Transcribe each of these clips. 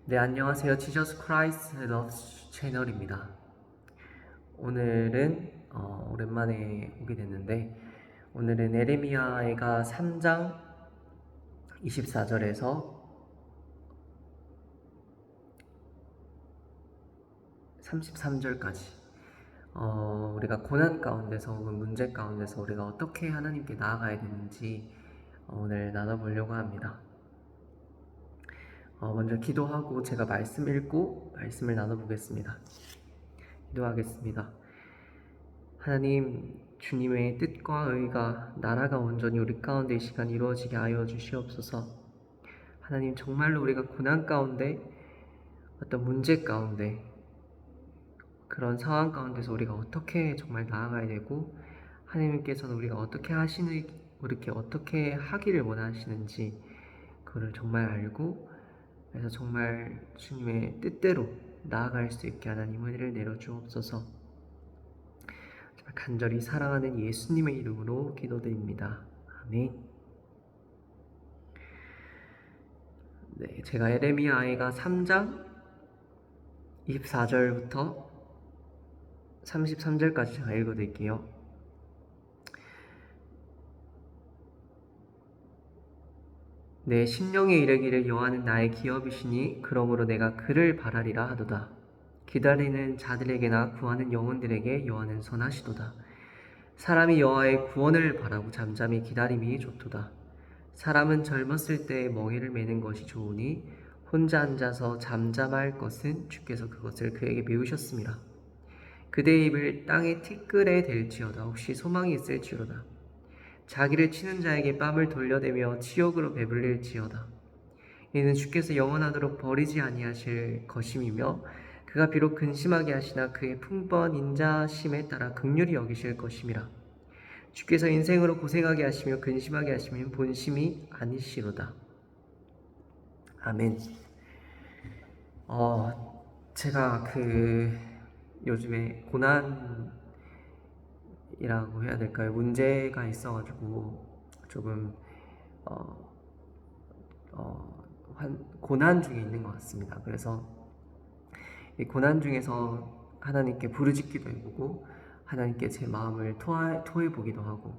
네, 안녕하세요. 지저스 크라이스트 러브 채널입니다. 오늘은 오랜만에 오게 됐는데 오늘은 에레미야가 3장 24절에서 33절까지 우리가 고난 가운데서 혹은 문제 가운데서 우리가 어떻게 하나님께 나아가야 되는지 오늘 나눠보려고 합니다. 먼저 기도하고 제가 말씀 읽고 말씀을 나눠보겠습니다. 기도하겠습니다. 하나님, 주님의 뜻과 의가 나라가 온전히 우리 가운데 이 시간 이루어지게 하여 주시옵소서. 하나님, 정말로 우리가 고난 가운데 어떤 문제 가운데 그런 상황 가운데서 우리가 어떻게 정말 나아가야 되고 하나님께서는 우리가 어떻게 하기를 원하시는지 그거를 정말 알고 그래서 정말 주님의 뜻대로 나아갈 수 있게 하나님 은혜를 내려주옵소서. 간절히 사랑하는 예수님의 이름으로 기도드립니다. 아멘. 네, 제가 에레미야가 3장 24절부터 33절까지 제가 읽어드릴게요. 내 심령에 이르기를 여호와는 나의 기업이시니 그러므로 내가 그를 바라리라 하도다. 기다리는 자들에게나 구하는 영혼들에게 여호와는 선하시도다. 사람이 여호와의 구원을 바라고 잠잠히 기다림이 좋도다. 사람은 젊었을 때에 멍에를 매는 것이 좋으니 혼자 앉아서 잠잠할 것은 주께서 그것을 그에게 배우셨습니다. 그대의 입을 땅의 티끌에 댈지어다. 혹시 소망이 있을지로다. 자기를 치는 자에게 뺨을 돌려대며 치욕으로 배불릴지어다. 이는 주께서 영원하도록 버리지 아니하실 것임이며 그가 비록 근심하게 하시나 그의 풍부한 인자심에 따라 긍휼히 여기실 것임이라. 주께서 인생으로 고생하게 하시며 근심하게 하시면 본심이 아니시로다. 아멘. 제가 요즘에 고난이라고 해야 될까요? 문제가 있어가지고 조금 어, 고난 중에 있는 것 같습니다. 그래서 이 고난 중에서 하나님께 부르짖기도 해보고 하나님께 제 마음을 토해보기도 하고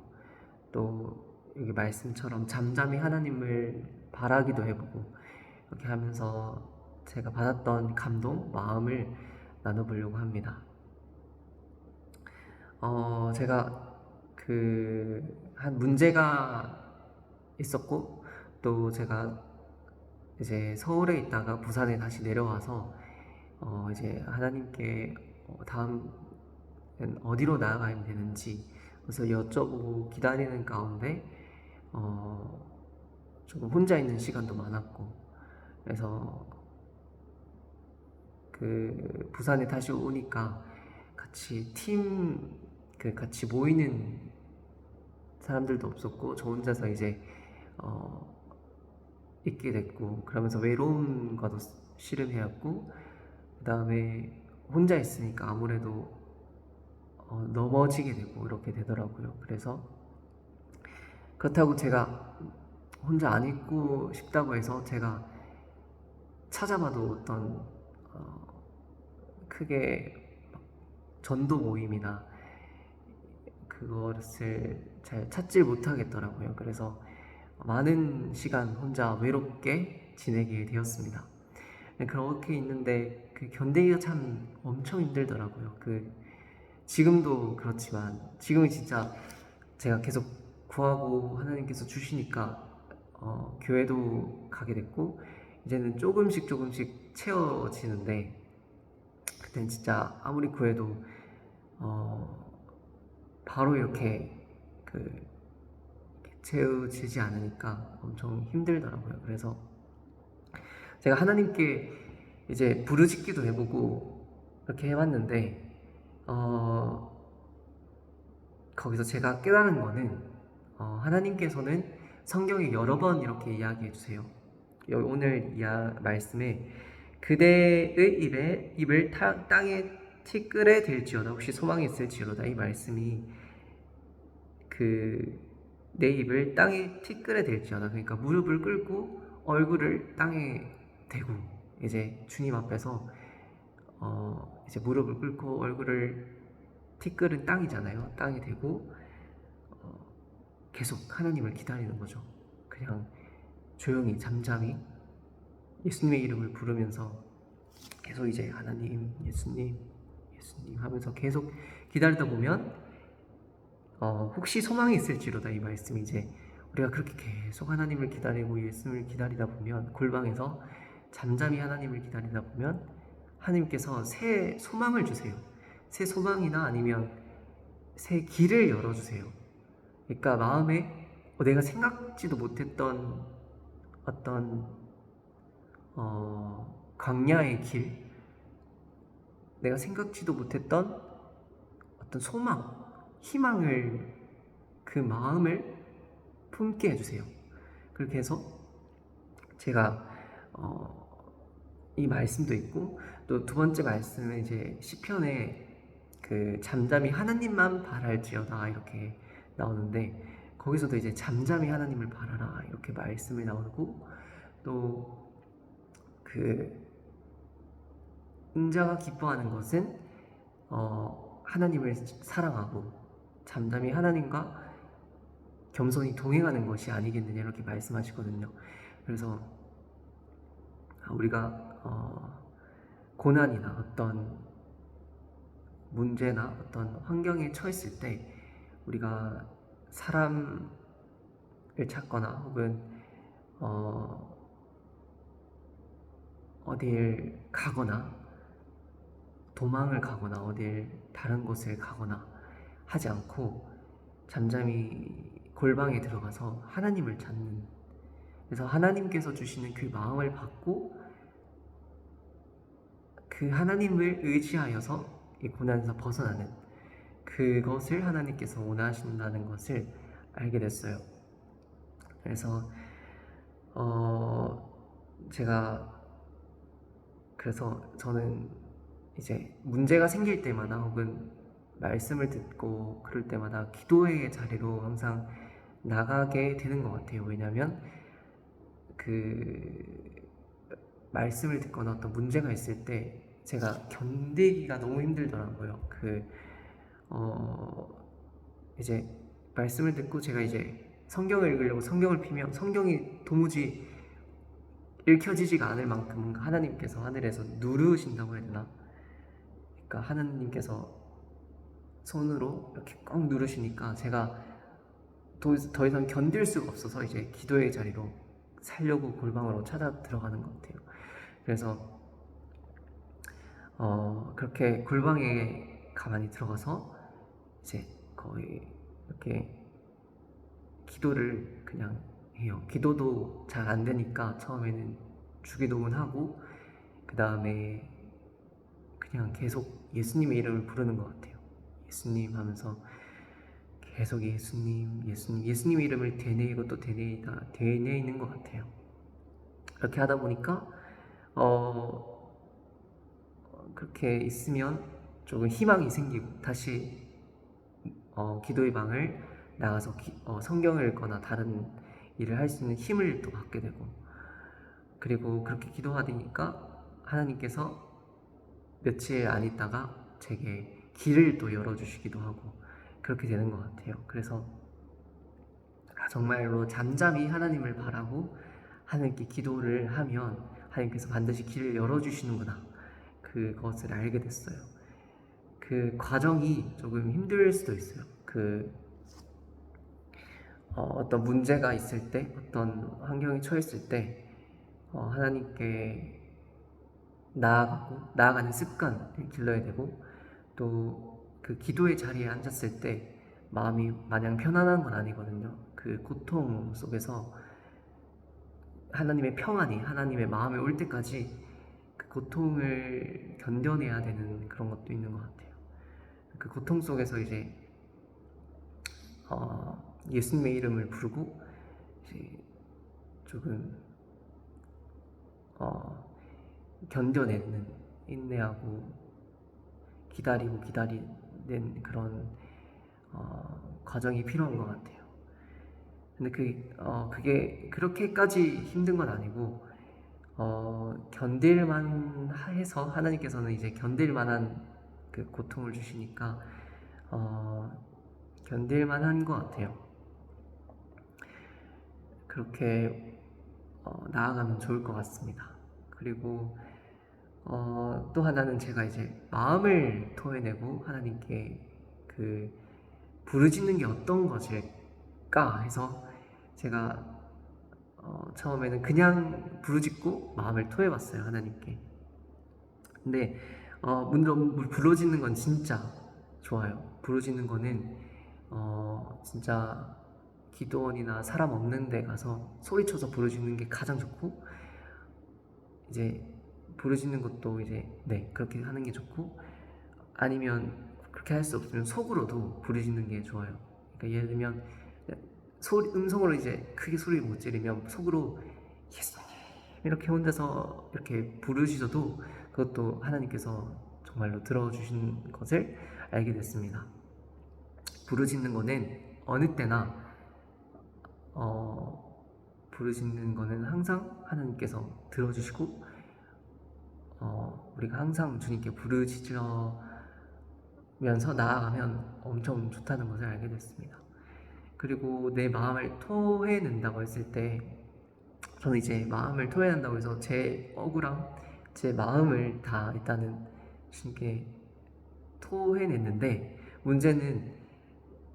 또 여기 말씀처럼 잠잠히 하나님을 바라기도 해보고 이렇게 하면서 제가 받았던 감동, 마음을 나눠보려고 합니다. 제가 한 문제가 있었고 또 제가 이제 서울에 있다가 부산에 다시 내려와서 이제 하나님께 다음 어디로 나아가야 되는지 그래서 여쭤보고 기다리는 가운데 조금 혼자 있는 시간도 많았고 그래서 부산에 다시 오니까 같이 같이 모이는 사람들도 없었고 저 혼자서 이제 있게 됐고 그러면서 외로움과도 씨름해왔고 그 다음에 혼자 있으니까 아무래도 넘어지게 되고 이렇게 되더라고요. 그래서 그렇다고 제가 혼자 안 있고 싶다고 해서 제가 찾아봐도 어떤 크게 전도 모임이나 그것을 잘 찾질 못하겠더라고요. 그래서 많은 시간 혼자 외롭게 지내게 되었습니다. 그렇게 있는데 견디기가 참 엄청 힘들더라고요. 지금도 그렇지만 지금은 진짜 제가 계속 구하고 하나님께서 주시니까 교회도 가게 됐고 이제는 조금씩 채워지는데 그때는 진짜 아무리 구해도 바로 이렇게 채워지지 않으니까 엄청 힘들더라고요. 그래서 제가 하나님께 이제 부르짖기도 해보고 이렇게 해봤는데 거기서 제가 깨달은 거는 하나님께서는 성경에 여러 번 이렇게 이야기해 주세요. 오늘 말씀에 그대의 입을 땅에 티끌에 댈지어다. 혹시 소망이 있을지로다. 이 말씀이 내 입을 땅에 티끌에 댈지어다. 그러니까 무릎을 꿇고 얼굴을 땅에 대고 이제 주님 앞에서 이제 무릎을 꿇고 얼굴을 티끌은 땅이잖아요. 땅이 되고 계속 하나님을 기다리는 거죠. 그냥 조용히 잠잠히 예수님의 이름을 부르면서 계속 이제 하나님, 예수님, 예수님 하면서 계속 기다리다 보면 혹시 소망이 있을지로다 이 말씀이 이제 우리가 그렇게 계속 하나님을 기다리고 예수님을 기다리다 보면 골방에서 잠잠히 하나님을 기다리다 보면 하나님께서 새 소망을 주세요. 새 소망이나 아니면 새 길을 열어주세요. 그러니까 마음에 내가 생각지도 못했던 어떤 광야의 길, 내가 생각지도 못했던 어떤 소망, 희망을 그 마음을 품게 해주세요. 그렇게 해서 제가 이 말씀도 있고 또 두 번째 말씀은 이제 시편에 그 잠잠히 하나님만 바랄지어다 이렇게 나오는데 거기서도 이제 잠잠히 하나님을 바라라 이렇게 말씀이 나오고 또 그 인자가 기뻐하는 것은 하나님을 사랑하고 잠잠히 하나님과 겸손히 동행하는 것이 아니겠느냐 이렇게 말씀하시거든요. 그래서 우리가 고난이나 어떤 문제나 어떤 환경에 처했을 때 우리가 사람을 찾거나 혹은 어딜 가거나 도망을 가거나 어딜 다른 곳을 가거나 하지 않고 잠잠히 골방에 들어가서 하나님을 찾는, 그래서 하나님께서 주시는 그 마음을 받고 그 하나님을 의지하여서 이 고난에서 벗어나는 그것을 하나님께서 원하신다는 것을 알게 됐어요. 그래서 그래서 저는 이제 문제가 생길 때마다 혹은 말씀을 듣고 그럴 때마다 기도의 자리로 항상 나가게 되는 것 같아요. 왜냐하면 그 말씀을 듣거나 어떤 문제가 있을 때 제가 견디기가 너무 힘들더라고요. 이제 말씀을 듣고 제가 이제 성경을 읽으려고 성경을 피면 성경이 도무지 읽혀지지가 않을 만큼 하나님께서 하늘에서 누르신다고 해야 되나? 그러니까 하나님께서 손으로 이렇게 꽉 누르시니까 제가 더 이상 견딜 수가 없어서 이제 기도의 자리로 살려고 골방으로 찾아 들어가는 것 같아요. 그래서 그렇게 골방에 가만히 들어가서 이제 거의 이렇게 기도를 그냥 해요. 기도도 잘 안 되니까 처음에는 주기도문 하고 그 다음에 그냥 계속 예수님의 이름을 부르는 것 같아요. 예수님 하면서 계속 예수님, 예수님, 예수님의 이름을 되뇌이고 또 되뇌이는 것 같아요. 그렇게 하다 보니까 그렇게 있으면 조금 희망이 생기고 다시 기도의 방을 나가서 성경을 읽거나 다른 일을 할 수 있는 힘을 또 받게 되고, 그리고 그렇게 기도하니까 하나님께서 며칠 안 있다가 제게 길을 또 열어주시기도 하고 그렇게 되는 것 같아요. 그래서 정말로 잠잠히 하나님을 바라고 하나님께 기도를 하면 하나님께서 반드시 길을 열어주시는구나, 그것을 알게 됐어요. 그 과정이 조금 힘들 수도 있어요. 어떤 문제가 있을 때, 어떤 환경에 처했을 때 하나님께 나아가는 습관을 길러야 되고, 또 그 기도의 자리에 앉았을 때 마음이 마냥 편안한 건 아니거든요. 그 고통 속에서 하나님의 평안이 하나님의 마음에 올 때까지 그 고통을 견뎌내야 되는 그런 것도 있는 것 같아요. 그 고통 속에서 이제 예수님의 이름을 부르고 이제 조금 견뎌내는, 인내하고 기다리는 그런 과정이 필요한 것 같아요. 근데 그게 그렇게까지 힘든 건 아니고 견딜만 해서 하나님께서는 이제 견딜만한 그 고통을 주시니까 견딜만한 것 같아요. 그렇게 나아가면 좋을 것 같습니다. 그리고 또 하나는 제가 이제 마음을 토해내고 하나님께 그 부르짖는 게 어떤 것일까 해서 제가 처음에는 그냥 부르짖고 마음을 토해봤어요, 하나님께. 근데 물론 부르짖는 건 진짜 좋아요. 부르짖는 거는 진짜 기도원이나 사람 없는 데 가서 소리쳐서 부르짖는 게 가장 좋고, 이제 부르짖는 것도 이제 그렇게 하는 게 좋고, 아니면 그렇게 할 수 없으면 속으로도 부르짖는 게 좋아요. 그러니까 예를 들면 음성으로 이제 크게 소리 못 지르면 속으로 예수님 이렇게 혼자서 이렇게 부르짖어도 그것도 하나님께서 정말로 들어주신 것을 알게 됐습니다. 부르짖는 거는 어느 때나 부르짖는 거는 항상 하나님께서 들어주시고 우리가 항상 주님께 부르짖으면서 나아가면 엄청 좋다는 것을 알게 됐습니다. 그리고 내 마음을 토해낸다고 했을 때, 저는 이제 마음을 토해낸다고 해서 제 억울함, 제 마음을 다 일단은 주님께 토해냈는데, 문제는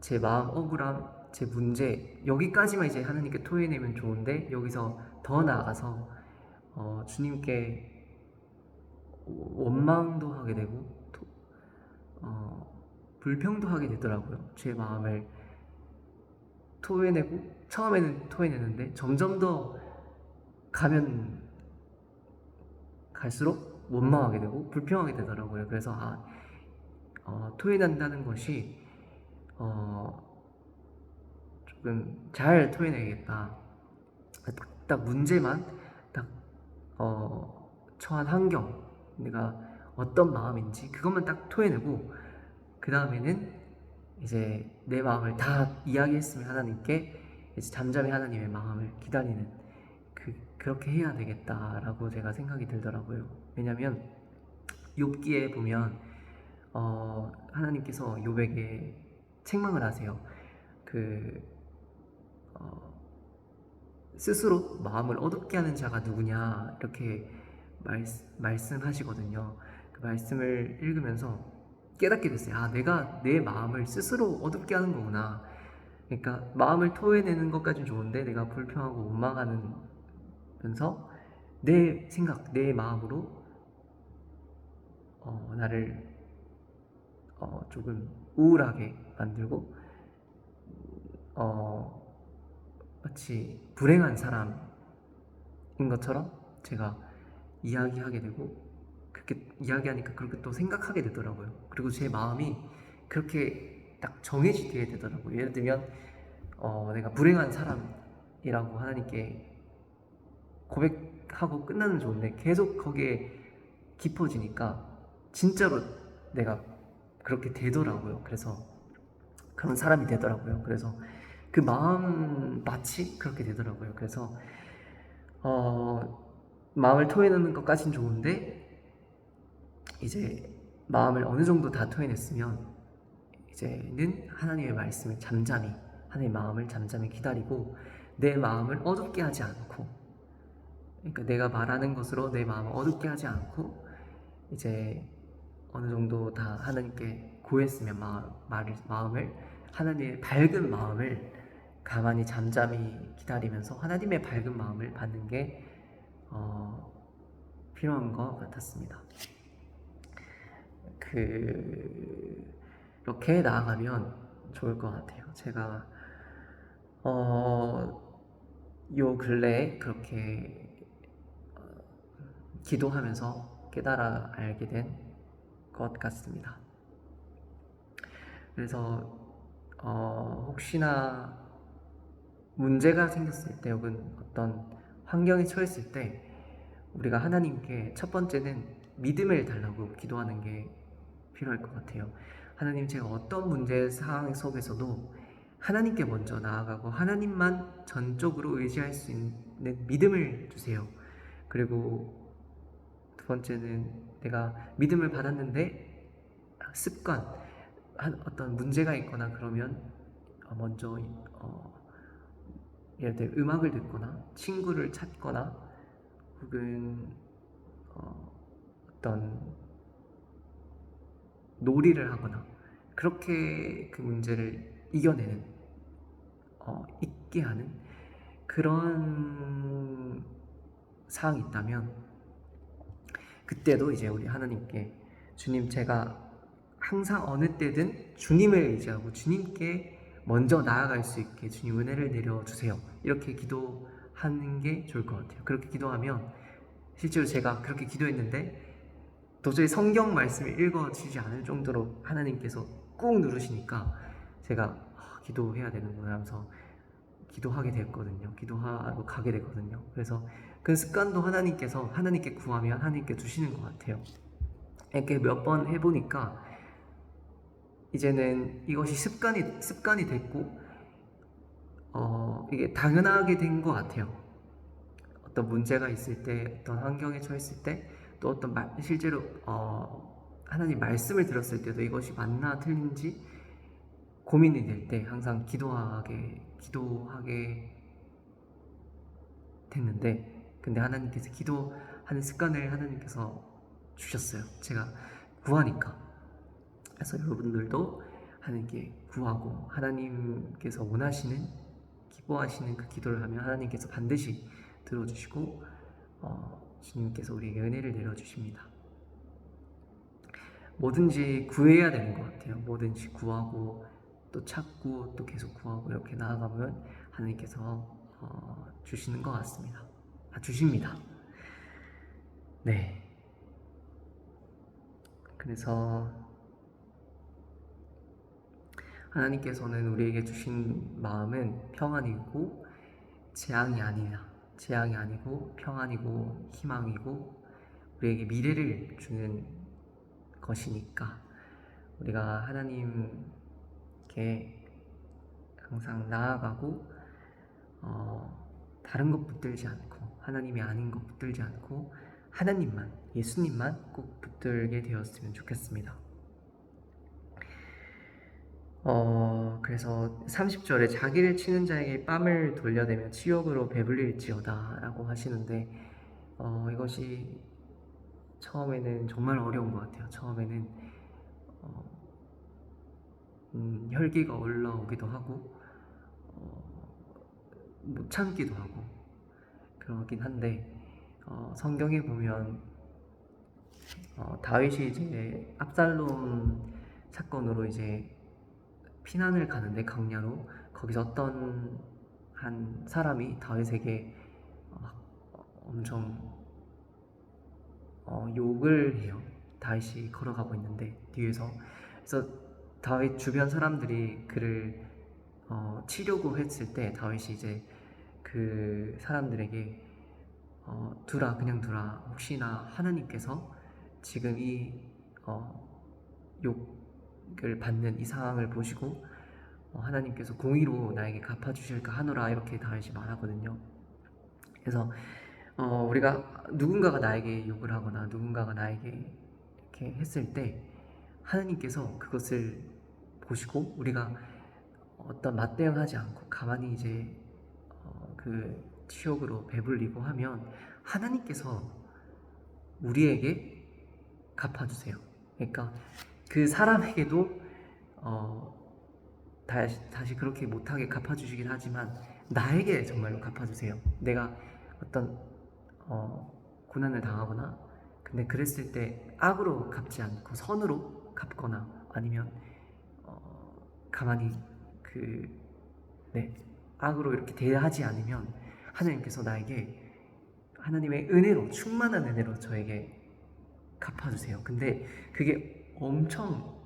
제 마음, 억울함, 제 문제, 여기까지만 이제 하나님께 토해내면 좋은데, 여기서 더 나아가서 주님께 원망도 하게 되고 불평도 하게 되더라고요. 제 마음을 토해내고, 처음에는 토해내는데 점점 더 가면 갈수록 원망하게 되고 불평하게 되더라고요. 그래서 토해낸다는 것이 조금 잘 토해내야겠다. 딱 문제만, 딱 처한 환경, 내가 어떤 마음인지 그것만 딱 토해내고, 그 다음에는 이제 내 마음을 다 이야기했으면 하나님께 이제 잠잠히 하나님의 마음을 기다리는, 그렇게 해야 되겠다라고 제가 생각이 들더라고요. 왜냐면 욥기에 보면 하나님께서 욥에게 책망을 하세요. 스스로 마음을 어둡게 하는 자가 누구냐, 이렇게 말씀하시거든요. 그 말씀을 읽으면서 깨닫게 됐어요. 내가 내 마음을 스스로 어둡게 하는 거구나. 그러니까 마음을 토해내는 것까지는 좋은데, 내가 불평하고 원망하면서 내 생각, 내 마음으로 나를 조금 우울하게 만들고 마치 불행한 사람인 것처럼 제가 이야기하게 되고, 그렇게 이야기하니까 그렇게 또 생각하게 되더라고요. 그리고 제 마음이 그렇게 딱 정해지게 되더라고요. 예를 들면 내가 불행한 사람이라고 하나님께 고백하고 끝나는 좋은데, 계속 거기에 깊어지니까 진짜로 내가 그렇게 되더라고요. 그래서 그런 사람이 되더라고요. 그래서 그 마음 마치 그렇게 되더라고요. 그래서 마음을 토해내는 것까진 좋은데, 이제 마음을 어느 정도 다 토해냈으면 이제는 하나님의 말씀을 잠잠히, 하나님의 마음을 잠잠히 기다리고, 내 마음을 어둡게 하지 않고, 그러니까 내가 말하는 것으로 내 마음을 어둡게 하지 않고, 이제 어느 정도 다 하나님께 구했으면 마음을, 하나님의 밝은 마음을 가만히 잠잠히 기다리면서 하나님의 밝은 마음을 받는 게 필요한 것 같았습니다. 그렇게 나아가면 좋을 것 같아요. 제가 요 근래에 그렇게 기도하면서 깨달아 알게 된 것 같습니다. 그래서 혹시나 문제가 생겼을 때, 혹은 어떤 환경에 처했을 때, 우리가 하나님께 첫 번째는 믿음을 달라고 기도하는 게 필요할 것 같아요. 하나님, 제가 어떤 문제 상황 속에서도 하나님께 먼저 나아가고 하나님만 전적으로 의지할 수 있는 믿음을 주세요. 그리고 두 번째는 내가 믿음을 받았는데 습관, 어떤 문제가 있거나 그러면 먼저 예를 들어 음악을 듣거나 친구를 찾거나 혹은 어떤 놀이를 하거나 그렇게 그 문제를 이겨내는 있게 하는 그런 사항이 있다면 그때도 이제 우리 하나님께 주님, 제가 항상 어느 때든 주님을 의지하고 주님께 먼저 나아갈 수 있게 주님 은혜를 내려주세요, 이렇게 기도하는 게 좋을 것 같아요. 그렇게 기도하면 실제로 제가 그렇게 기도했는데 도저히 성경 말씀이 읽어지지 않을 정도로 하나님께서 꾹 누르시니까 제가 기도해야 되는구나 하면서 기도하게 됐거든요. 기도하러 가게 됐거든요. 그래서 그 습관도 하나님께서 하나님께 구하면 하나님께 주시는 것 같아요. 이렇게 몇 번 해보니까 이제는 이것이 습관이 됐고 이게 당연하게 된 것 같아요. 어떤 문제가 있을 때, 어떤 환경에 처했을 때, 또 어떤 실제로 하나님 말씀을 들었을 때도 이것이 맞나 틀린지 고민이 될 때 항상 기도하게 됐는데, 근데 하나님께서 기도하는 습관을 하나님께서 주셨어요. 제가 구하니까. 그래서 여러분들도 하나님께 구하고 하나님께서 원하시는, 기뻐하시는 그 기도를 하면 하나님께서 반드시 들어주시고 주님께서 우리에게 은혜를 내려주십니다. 뭐든지 구해야 되는 것 같아요. 뭐든지 구하고 또 찾고 또 계속 구하고 이렇게 나아가면 하나님께서 주시는 것 같습니다. 주십니다. 네. 그래서 하나님께서는 우리에게 주신 마음은 평안이고 재앙이 아니고 평안이고 희망이고 우리에게 미래를 주는 것이니까 우리가 하나님께 항상 나아가고 다른 것 붙들지 않고 하나님이 아닌 것 붙들지 않고 하나님만, 예수님만 꼭 붙들게 되었으면 좋겠습니다. 그래서 30절에 자기를 치는 자에게 뺨을 돌려대며 치욕으로 배불릴지어다 라고 하시는데 이것이 처음에는 정말 어려운 것 같아요. 처음에는 혈기가 올라오기도 하고 못 참기도 하고 그러긴 한데 성경에 보면 다윗이 이제 압살롬 사건으로 이제 피난을 가는데 강야로 거기서 어떤 한 사람이 다윗에게 엄청 욕을 해요. 다윗이 걸어가고 있는데 뒤에서. 그래서 다윗 주변 사람들이 그를 치려고 했을 때 다윗이 이제 그 사람들에게 그냥 두라. 혹시나 하나님께서 지금 이 욕을 받는 이 상황을 보시고 하나님께서 공의로 나에게 갚아주실까 하노라, 이렇게 다윗이 말하거든요. 그래서 우리가 누군가가 나에게 욕을 하거나 누군가가 나에게 이렇게 했을 때 하나님께서 그것을 보시고 우리가 어떤 맞대응하지 않고 가만히 이제 그 치욕으로 배불리고 하면 하나님께서 우리에게 갚아주세요. 그러니까 그 사람에게도 다시 그렇게 못하게 갚아주시긴 하지만 나에게 정말로 갚아주세요. 내가 어떤 고난을 당하거나 근데 그랬을 때 악으로 갚지 않고 선으로 갚거나 아니면 가만히 악으로 이렇게 대하지 않으면 하나님께서 나에게 하나님의 은혜로, 충만한 은혜로 저에게 갚아주세요. 근데 그게 엄청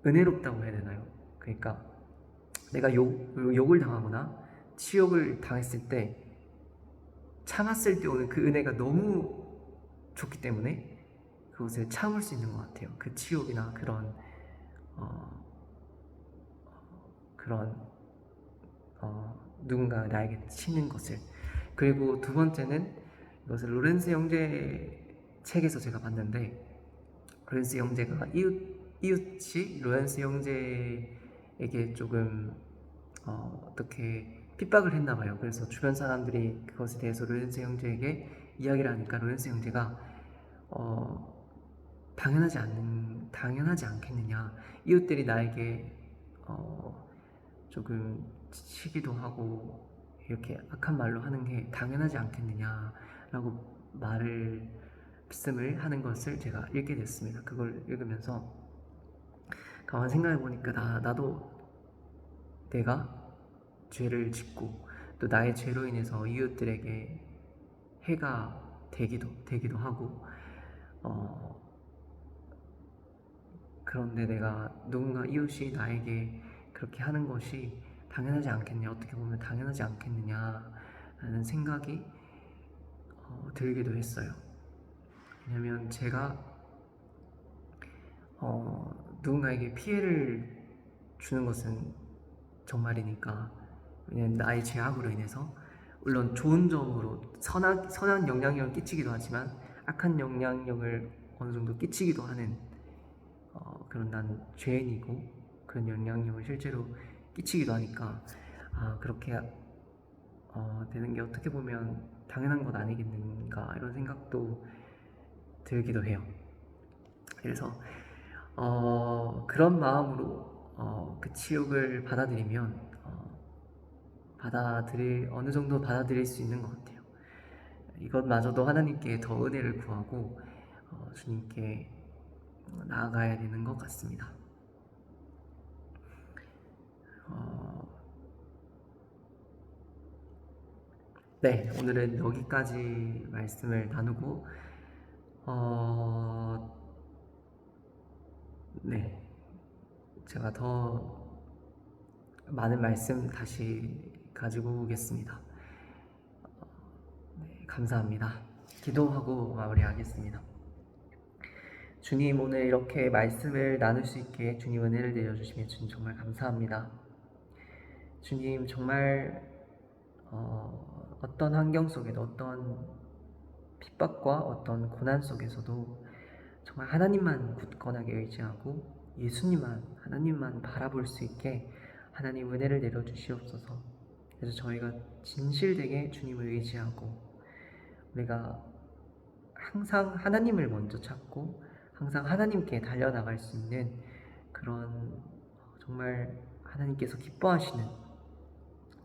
은혜롭다고 해야 되나요? 그러니까 내가 욕을 당하거나 치욕을 당했을 때 참았을 때 오는 그 은혜가 너무 좋기 때문에 그것을 참을 수 있는 것 같아요. 그 치욕이나 그런 누군가 나에게 치는 것을. 그리고 두 번째는 이것을 로렌스 형제 책에서 제가 봤는데, 로렌스 형제가 이웃이 로렌스 형제에게 조금 어떻게 핍박을 했나 봐요. 그래서 주변 사람들이 그것에 대해서 로렌스 형제에게 이야기를 하니까 로렌스 형제가 당연하지 않겠느냐. 이웃들이 나에게 조금 치기도 하고 이렇게 악한 말로 하는 게 당연하지 않겠느냐라고 말씀을 하는 것을 제가 읽게 됐습니다. 그걸 읽으면서 가만 생각해 보니까 나도 내가 죄를 짓고 또 나의 죄로 인해서 이웃들에게 해가 되기도 하고 그런데 내가 누군가 이웃이 나에게 그렇게 하는 것이 당연하지 않겠냐, 어떻게 보면 당연하지 않겠느냐라는 생각이 들기도 했어요. 왜냐면 제가 누군가에게 피해를 주는 것은 정말이니까. 왜냐면 나의 죄악으로 인해서 물론 좋은 점으로 선한 영향력을 끼치기도 하지만 악한 영향력을 어느 정도 끼치기도 하는 그런 난 죄인이고 그런 영향력을 실제로 끼치기도 하니까 그렇게 되는 게 어떻게 보면 당연한 것 아니겠는가 이런 생각도 들기도 해요. 그래서 그런 마음으로 그 치욕을 받아들이면 어느 정도 받아들일 수 있는 것 같아요. 이것마저도 하나님께 더 은혜를 구하고 주님께 나아가야 되는 것 같습니다. 네, 오늘은 여기까지 말씀을 나누고 네, 제가 더 많은 말씀 다시 가지고 오겠습니다. 네, 감사합니다. 기도하고 마무리하겠습니다. 주님, 오늘 이렇게 말씀을 나눌 수 있게 주님 은혜를 내려주시면 주님 정말 감사합니다. 주님 정말 어떤 환경 속에도 어떤 핍박과 어떤 고난 속에서도 정말 하나님만 굳건하게 의지하고 하나님만 바라볼 수 있게 하나님 은혜를 내려주시옵소서. 그래서 저희가 진실되게 주님을 의지하고 우리가 항상 하나님을 먼저 찾고 항상 하나님께 달려나갈 수 있는 그런 정말 하나님께서 기뻐하시는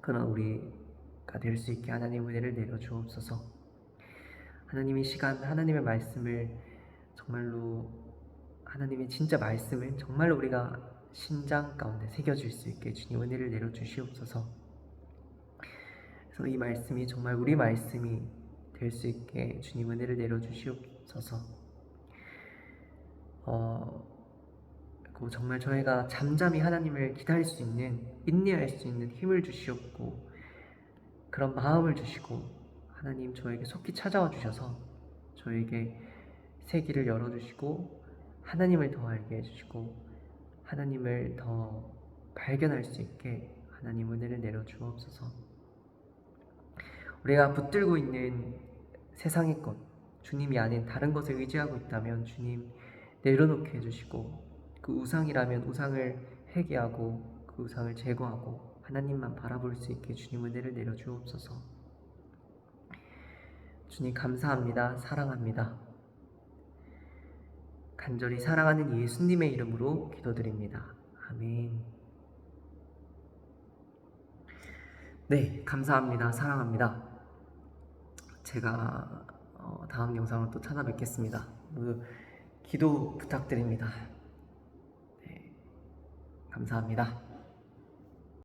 그런 우리가 될 수 있게 하나님 은혜를 내려주옵소서. 하나님의 시간, 하나님의 말씀을 정말로 하나님의 진짜 말씀을 정말로 우리가 심장 가운데 새겨질 수 있게 주님 은혜를 내려주시옵소서. 그래서 이 말씀이 정말 우리 말씀이 될 수 있게 주님 은혜를 내려주시옵소서. 그리고 정말 저희가 잠잠히 하나님을 기다릴 수 있는, 인내할 수 있는 힘을 주시옵고 그런 마음을 주시고 하나님 저에게 속히 찾아와 주셔서 저에게 새 길을 열어주시고 하나님을 더 알게 해주시고 하나님을 더 발견할 수 있게 하나님 은혜를 내려주옵소서. 우리가 붙들고 있는 세상의 것, 주님이 아닌 다른 것을 의지하고 있다면 주님 내려놓게 해주시고 그 우상이라면 우상을 회개하고 그 우상을 제거하고 하나님만 바라볼 수 있게 주님 은혜를 내려주옵소서. 주님 감사합니다. 사랑합니다. 간절히 사랑하는 예수님의 이름으로 기도드립니다. 아멘. 네, 감사합니다. 사랑합니다. 제가 다음 영상으로 또 찾아뵙겠습니다. 모두 기도 부탁드립니다. 네, 감사합니다.